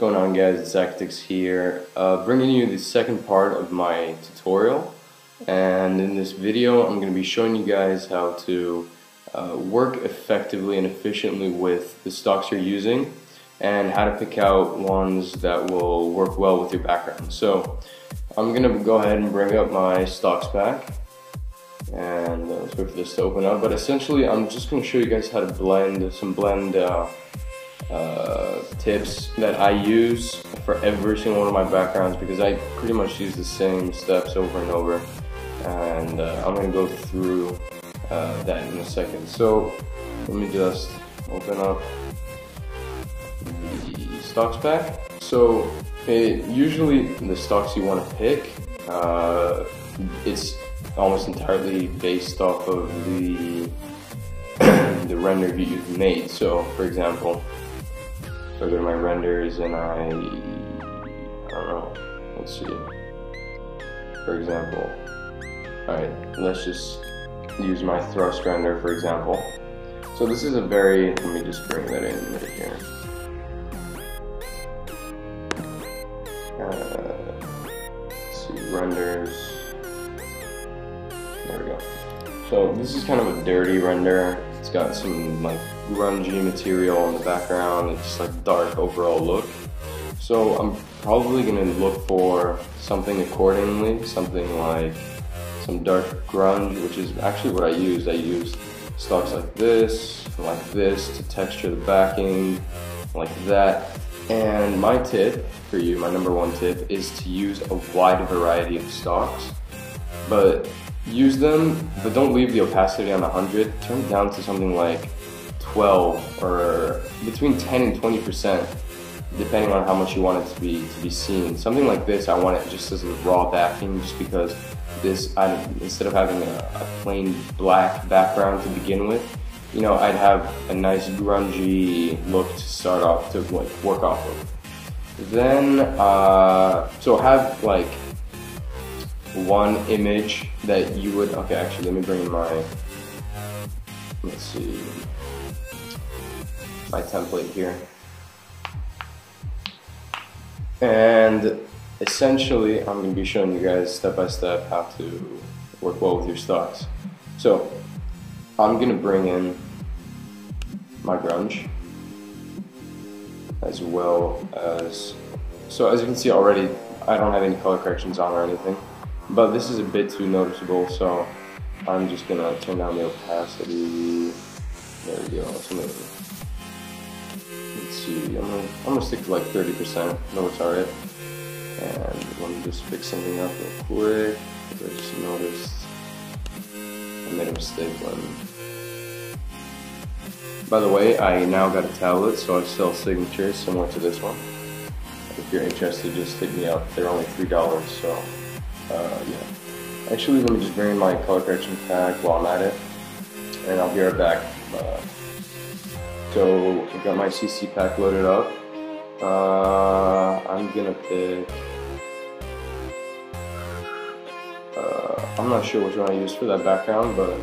going on, guys? It's Actix here, bringing you the second part of my tutorial. And in this video I'm going to be showing you guys how to work effectively and efficiently with the stocks you're using, and how to pick out ones that will work well with your background. So I'm going to go ahead and bring up my stocks pack, and let's wait for this to open up. But essentially I'm just going to show you guys how to blend tips that I use for every single one of my backgrounds, because I pretty much use the same steps over and over, and I'm going to go through that in a second. So let me just open up the stocks pack. So usually the stocks you want to pick, it's almost entirely based off of the render you've made. So for example, so I go to my renders and I don't know, let's see, for example, alright, let's just use my thrust render for example. So this is a very, let me just bring that in right here. Let's see, renders, there we go. So this is kind of a dirty render. It's got some like grungy material in the background. It's just like dark overall look. So I'm probably gonna look for something accordingly, something like some dark grunge, which is actually what I used. I used stocks like this to texture the backing, like that. And my tip for you, my number one tip, is to use a wide variety of stocks. But use them, but don't leave the opacity on 100. Turn it down to something like 12 or between 10 and 20%, depending on how much you want it to be seen. Something like this, I want it just as a raw backing, just because this, instead of having a plain black background to begin with, you know, I'd have a nice grungy look to start off, to like work off of. Then, so have like one image that you would, okay, actually let me bring in my, let's see, my template here. And essentially I'm going to be showing you guys step by step how to work well with your stocks. So I'm going to bring in my grunge, as well as, so as you can see already, I don't have any color corrections on or anything. But this is a bit too noticeable, so I'm just gonna turn down the opacity. There we go. So maybe, let's see. I'm gonna stick to like 30%. No, it's alright. And let me just fix something up real quick, because I just noticed I made a mistake when. By the way, I now got a tablet, so I sell signatures similar to this one. If you're interested, just hit me up. They're only $3, so. Yeah. Actually, let me just bring in my color correction pack while I'm at it, and I'll be right back. So I've got my CC pack loaded up. I'm gonna pick. I'm not sure which one I use for that background, but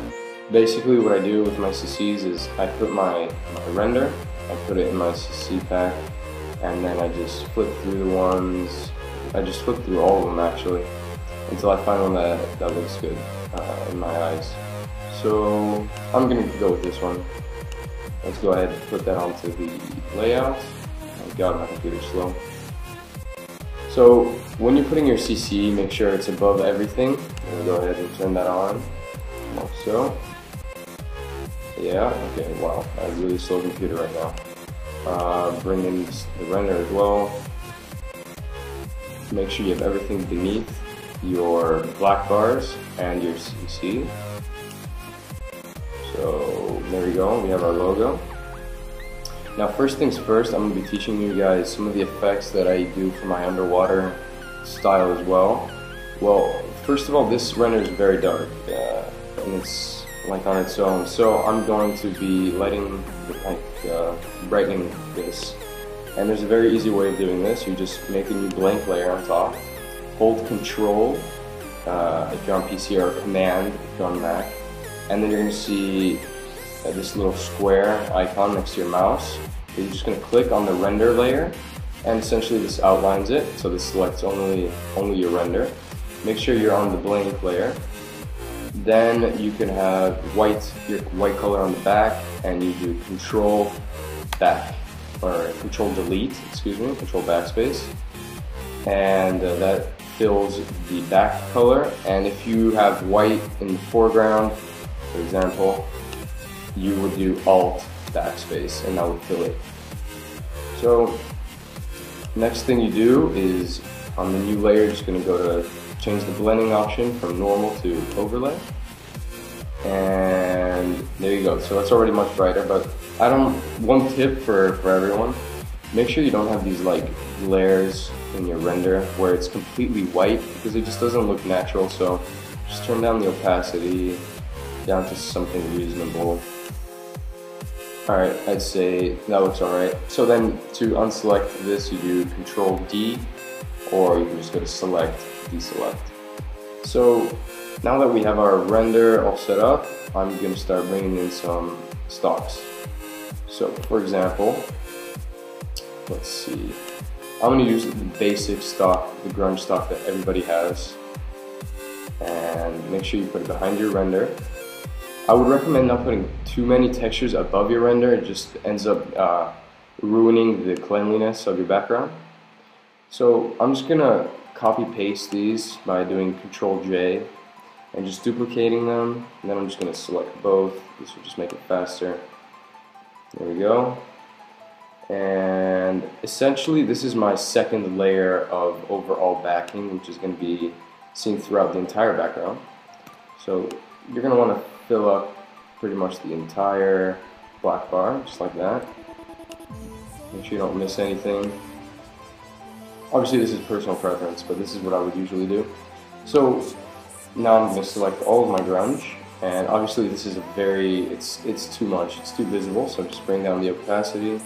basically what I do with my CCs is I put my render, I put it in my CC pack, and then I just flip through the ones. I just flip through all of them actually, until I find one that looks good in my eyes. So I'm gonna go with this one. Let's go ahead and put that onto the layout. Oh god, my computer's slow. So when you're putting your CC, make sure it's above everything. I'm gonna go ahead and turn that on, like so. Yeah, okay, wow, I have a really slow computer right now. Bring in the render as well. Make sure you have everything beneath your black bars and your CC. So there we go, we have our logo. Now first things first, I'm going to be teaching you guys some of the effects that I do for my underwater style as well. Well, first of all, this render is very dark, and it's like on its own, so I'm going to be lighting, brightening this. And there's a very easy way of doing this. You just make a new blank layer on top, hold Control if you're on PC, or Command if you're on Mac, and then you're going to see this little square icon next to your mouse. You're just going to click on the render layer, and essentially this outlines it, so this selects only your render. Make sure you're on the blank layer. Then you can have your white color on the back, and you do control back, or control delete, excuse me, control backspace, and that fills the back color. And if you have white in the foreground, for example, you would do alt backspace, and that would fill it. So next thing you do is on the new layer, you're just going to go to change the blending option from normal to overlay, and there you go. So that's already much brighter. But one tip for everyone, make sure you don't have these like layers in your render where it's completely white, because it just doesn't look natural. So just turn down the opacity down to something reasonable. Alright, I'd say that looks alright. So then to unselect this, you do Control D, or you can just go to Select, Deselect. So now that we have our render all set up, I'm going to start bringing in some stocks. So for example, let's see, I'm going to use the basic stock, the grunge stock that everybody has, and make sure you put it behind your render. I would recommend not putting too many textures above your render. It just ends up ruining the cleanliness of your background. So I'm just going to copy paste these by doing Control J and just duplicating them, and then I'm just going to select both. This will just make it faster. There we go. And essentially this is my second layer of overall backing, which is going to be seen throughout the entire background. So you're going to want to fill up pretty much the entire black bar, just like that. Make sure you don't miss anything. Obviously this is personal preference, but this is what I would usually do. So now I'm going to select all of my grunge, and obviously this is it's too much, it's too visible, so just bring down the opacity.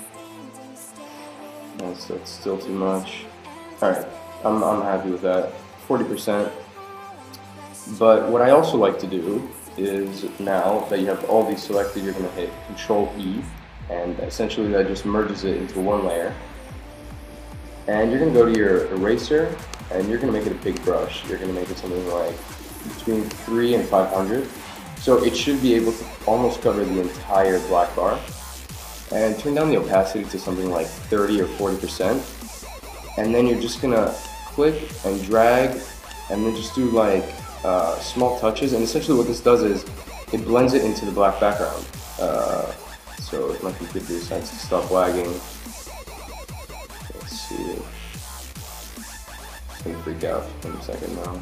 That's still too much. Alright, I'm happy with that, 40%. But what I also like to do is, now that you have all these selected, you're going to hit Control E, and essentially that just merges it into one layer. And you're going to go to your eraser, and you're going to make it a big brush. You're going to make it something like between 300 and 500. So it should be able to almost cover the entire black bar. And turn down the opacity to something like 30 or 40%. And then you're just going to click and drag, and then just do like small touches. And essentially what this does is it blends it into the black background. So if my computer decides to stop lagging, let's see, it's gonna freak out in a second now.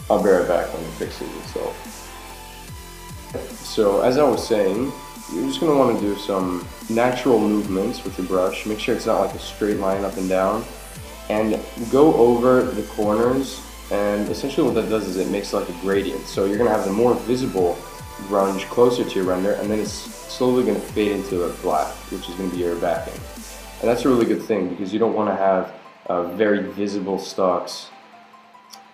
I'll be right back when it fixes itself. So as I was saying, you're just going to want to do some natural movements with your brush. Make sure it's not like a straight line up and down, and go over the corners. And essentially what that does is it makes like a gradient. So you're going to have the more visible grunge closer to your render, and then it's slowly going to fade into a black, which is going to be your backing. And that's a really good thing, because you don't want to have very visible stocks.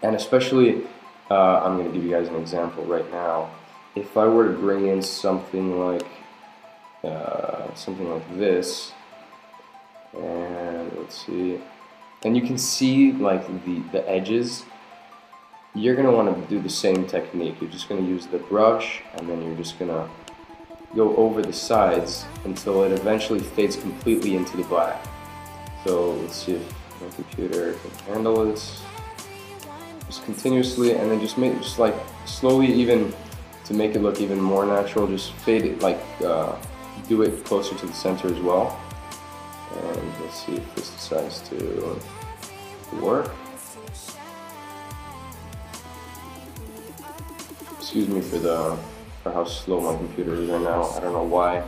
And especially, I'm going to give you guys an example right now. If I were to bring in something like this, and let's see, and you can see like the edges. You're going to want to do the same technique. You're just going to use the brush, and then you're just going to go over the sides until it eventually fades completely into the black. So let's see if my computer can handle this. Just continuously, and then just like slowly, even to make it look even more natural, just fade it, like do it closer to the center as well. And let's see if this decides to work. Excuse me for how slow my computer is right now. I don't know why.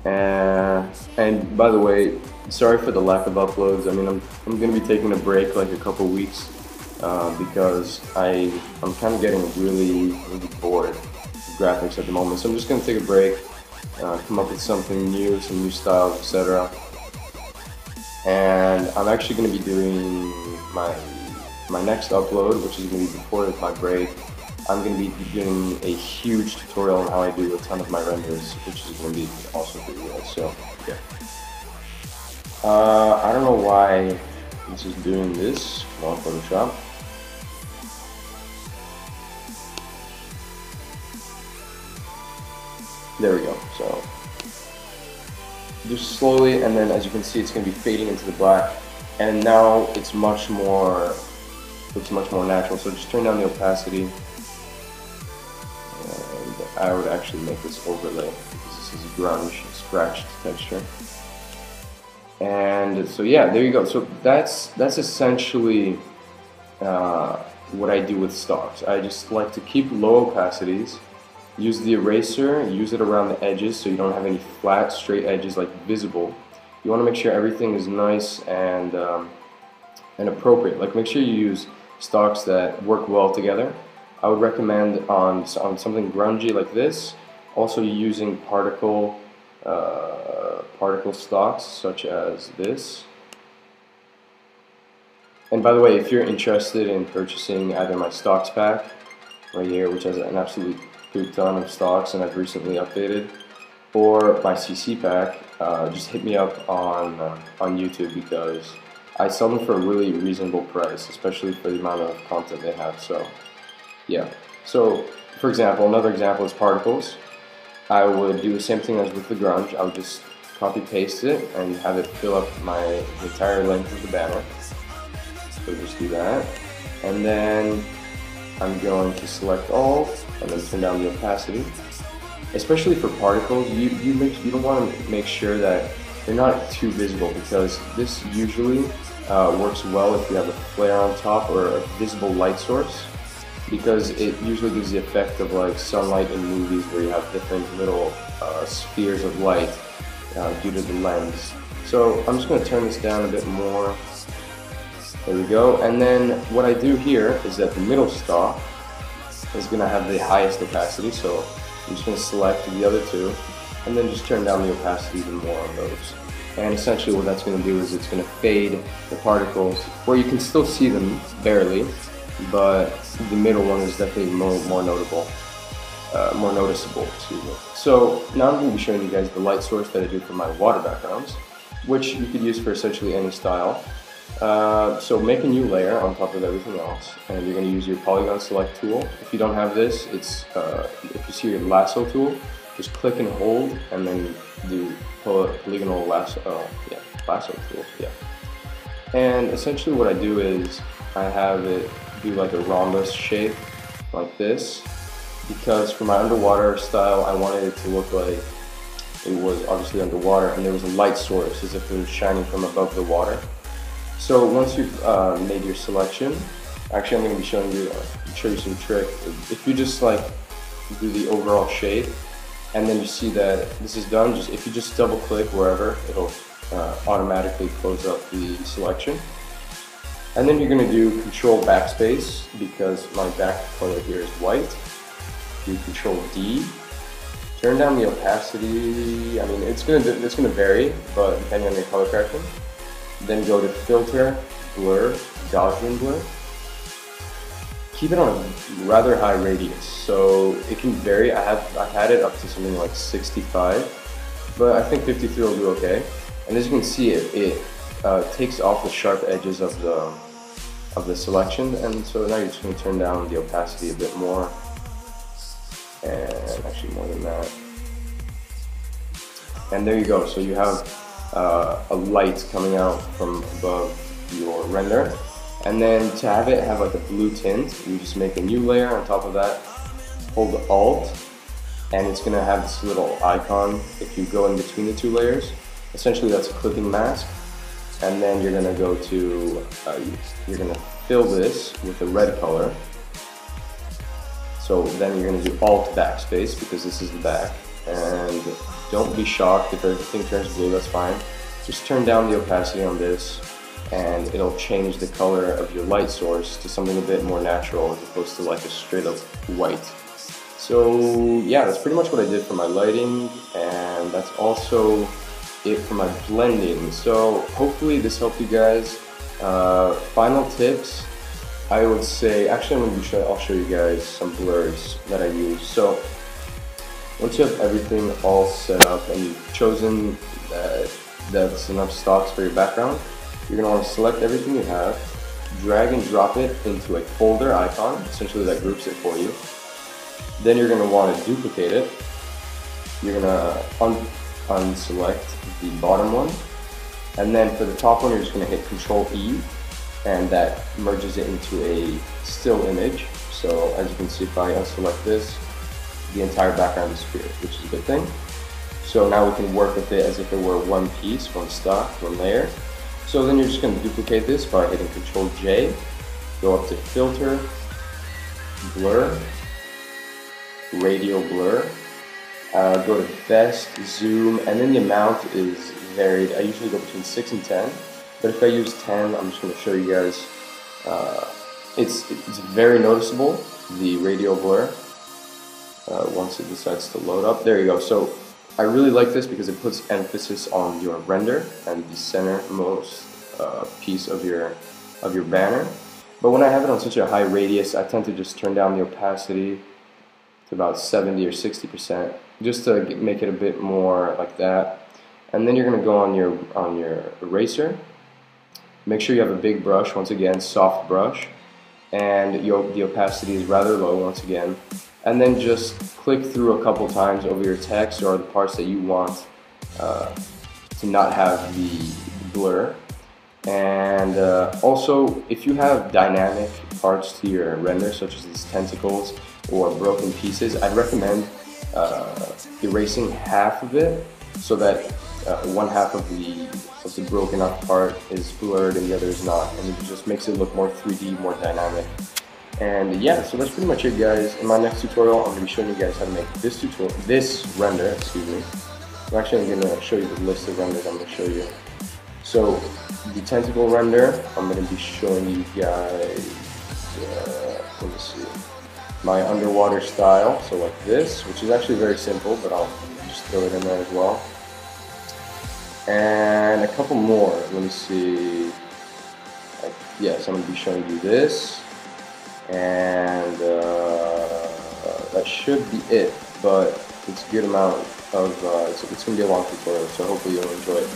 And by the way, sorry for the lack of uploads. I mean, I'm going to be taking a break, like a couple weeks, because I'm kind of getting really bored with graphics at the moment. So I'm just going to take a break, come up with something new, some new styles, etc. And I'm actually going to be doing my next upload, which is going to be before my break. I'm going to be doing a huge tutorial on how I do a ton of my renders, which is going to be awesome for you guys. So, yeah. I don't know why this is doing this. Come on, Photoshop. There we go. So just slowly, and then as you can see, it's going to be fading into the black, and now it's looks much more natural. So just turn down the opacity, and I would actually make this overlay because this is a grunge scratched texture. And so yeah, there you go. So that's essentially what I do with stocks. I just like to keep low opacities, use the eraser, use it around the edges so you don't have any flat, straight edges like visible. You want to make sure everything is nice and appropriate. Like, make sure you use stocks that work well together. I would recommend on something grungy like this, also using particle stocks such as this. And by the way, if you're interested in purchasing either my stocks pack right here, which has an absolute good ton of stocks and I've recently updated, or my CC pack, just hit me up on YouTube, because I sell them for a really reasonable price, especially for the amount of content they have. So yeah. So for example, another example is particles. I would do the same thing as with the grunge. I would just copy paste it and have it fill up the entire length of the banner. So just do that, and then I'm going to select all and then turn down the opacity. Especially for particles, you don't want to make sure that they're not too visible, because this usually works well if you have a flare on top or a visible light source, because it usually gives the effect of like sunlight in movies where you have different little spheres of light due to the lens. So I'm just going to turn this down a bit more. There we go. And then what I do here is that the middle stock is going to have the highest opacity, so I'm just going to select the other two and then just turn down the opacity even more on those. And essentially what that's going to do is it's going to fade the particles where you can still see them barely, but the middle one is definitely more noticeable. Excuse me. So now I'm going to be showing you guys the light source that I do for my water backgrounds, which you could use for essentially any style. So make a new layer on top of everything else, and you're going to use your Polygon select tool. If you don't have this, it's if you see your lasso tool, just click and hold, and then do polygonal lasso tool. Yeah. And essentially what I do is I have it do like a rhombus shape like this, because for my underwater style I wanted it to look like it was obviously underwater and there was a light source as if it was shining from above the water. So once you've made your selection, actually I'm going to be showing you some trick. If you just like do the overall shape and then you see that this is done, if you just double click wherever, it'll automatically close up the selection. And then you're going to do Control Backspace, because my back color here is white. Do Control D. Turn down the opacity. I mean, it's going to vary, but depending on your color correction. Then go to Filter, Blur, Gaussian Blur. Keep it on a rather high radius, so it can vary. I've had it up to something like 65, but I think 53 will do okay. And as you can see, it takes off the sharp edges of the selection, and so now you're just going to turn down the opacity a bit more, and actually more than that. And there you go. So you have a light coming out from above your render, and then to have it have like a blue tint, you just make a new layer on top of that, hold Alt, and it's going to have this little icon if you go in between the two layers. Essentially that's a clipping mask, and then you're going to go to you're going to fill this with a red color. So then you're going to do Alt Backspace, because this is the back. And don't be shocked if everything turns blue, that's fine. Just turn down the opacity on this and it'll change the color of your light source to something a bit more natural as opposed to like a straight up white. So yeah, that's pretty much what I did for my lighting, and that's also it for my blending. So hopefully this helped you guys. Final tips, I would say, actually I'll show you guys some blurs that I use. So once you have everything all set up and you've chosen that's enough stocks for your background. You're going to want to select everything you have, drag and drop it into a folder icon, essentially that groups it for you. Then you're going to want to duplicate it. You're going to unselect the bottom one, and then for the top one you're just going to hit Control E, and that merges it into a still image. So as you can see, if I unselect this, the entire background disappears, which is a good thing. So now we can work with it as if it were one piece, one stock, one layer. So then you're just going to duplicate this by hitting Control J, go up to Filter, Blur, Radial Blur, go to Best, Zoom, and then the amount is varied. I usually go between 6 and 10, but if I use 10, I'm just going to show you guys. It's very noticeable, the radial blur, once it decides to load up. There you go. So I really like this because it puts emphasis on your render and the centermost piece of your banner. But when I have it on such a high radius, I tend to just turn down the opacity to about 70 or 60%, just to make it a bit more like that. And then you're going to go on your eraser. Make sure you have a big brush, once again, soft brush, and the opacity is rather low, once again. And then just click through a couple times over your text or the parts that you want to not have the blur. And also, if you have dynamic parts to your render, such as these tentacles or broken pieces, I'd recommend erasing half of it so that one half of the broken up part is blurred and the other is not, and it just makes it look more 3D, more dynamic. And yeah, so that's pretty much it, guys. In my next tutorial, I'm going to be showing you guys how to make this render, excuse me. I'm actually going to show you the list of renders I'm going to show you. So the tentacle render, I'm going to be showing you guys, let me see, my underwater style, so like this, which is actually very simple, but I'll just throw it in there as well. And a couple more, let me see, yes, I'm going to be showing you this, and that should be it, but it's a good amount of, it's going to be a long tutorial, so hopefully you'll enjoy it.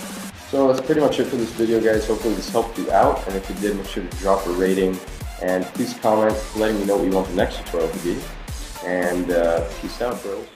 So that's pretty much it for this video, guys. Hopefully this helped you out, and if it did, make sure to drop a rating, and please comment letting me know what you want the next tutorial to be, and peace out, bros.